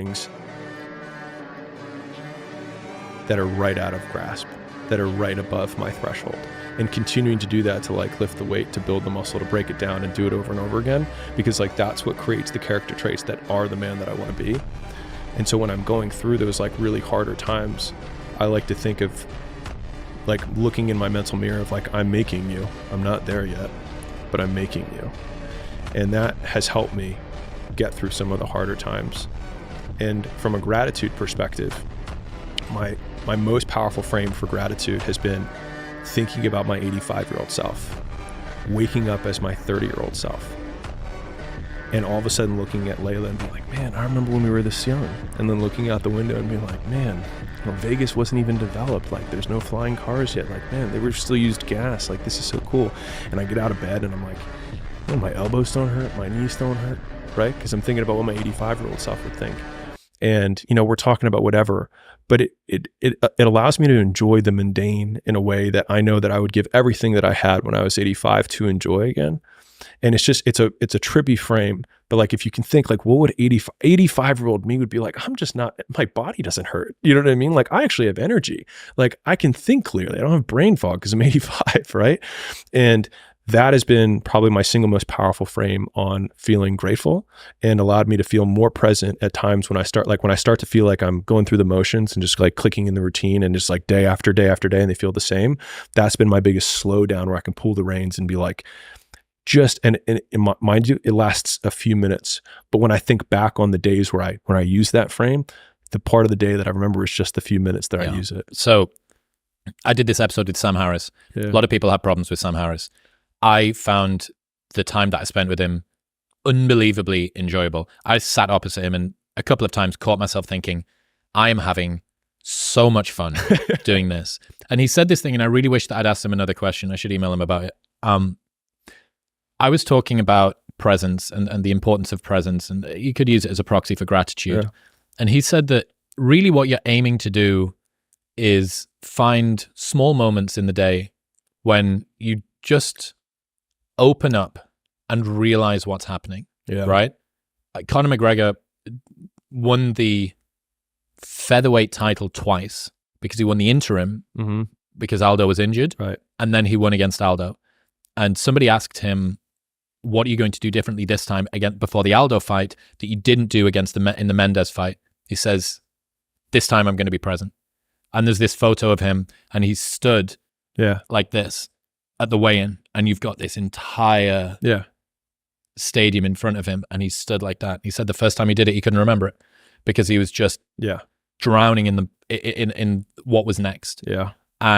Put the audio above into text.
things that are right out of grasp, that are right above my threshold, and continuing to do that to like lift the weight, to build the muscle, to break it down and do it over and over again, because like that's what creates the character traits that are the man that I want to be. And so when I'm going through those like really harder times, I like to think of like looking in my mental mirror of like, I'm making you. I'm not there yet, but I'm making you. And that has helped me get through some of the harder times. And from a gratitude perspective, my most powerful frame for gratitude has been thinking about my 85-year-old self, waking up as my 30-year-old self, and all of a sudden looking at Layla and being like, man, I remember when we were this young. And then looking out the window and being like, man, Vegas wasn't even developed. Like, there's no flying cars yet. Like, man, they were still used gas. Like, this is so cool. And I get out of bed and I'm like, oh, my elbows don't hurt, my knees don't hurt, right? Because I'm thinking about what my 85-year-old self would think. And, you know, we're talking about whatever, but it allows me to enjoy the mundane in a way that I know that I would give everything that I had when I was 85 to enjoy again. And it's just, it's a trippy frame, but like, if you can think like, what would 85-year-old me would be like? I'm just not, my body doesn't hurt. You know what I mean? Like, I actually have energy. Like, I can think clearly. I don't have brain fog because I'm 85, right? And that has been probably my single most powerful frame on feeling grateful, and allowed me to feel more present at times when I start to feel like I'm going through the motions and just like clicking in the routine and just like day after day after day, and they feel the same. That's been my biggest slowdown, where I can pull the reins and be like, and mind you, it lasts a few minutes. But when I think back on the days where I use that frame, the part of the day that I remember is just the few minutes that I use it. So I did this episode with Sam Harris. Yeah. A lot of people have problems with Sam Harris. I found the time that I spent with him unbelievably enjoyable. I sat opposite him and a couple of times caught myself thinking, I am having so much fun doing this. And he said this thing, and I really wish that I'd asked him another question. I should email him about it. I was talking about presence and the importance of presence, and you could use it as a proxy for gratitude. Yeah. And he said that really what you're aiming to do is find small moments in the day when you just open up and realize what's happening, right? Conor McGregor won the featherweight title twice because he won the interim because Aldo was injured, right? And then he won against Aldo. And somebody asked him, what are you going to do differently this time again before the Aldo fight that you didn't do against in the Mendes fight? He says, this time I'm going to be present. And there's this photo of him, and he stood like this at the weigh-in, and you've got this entire stadium in front of him, and he stood like that. He said the first time he did it, he couldn't remember it because he was just drowning in what was next. Yeah.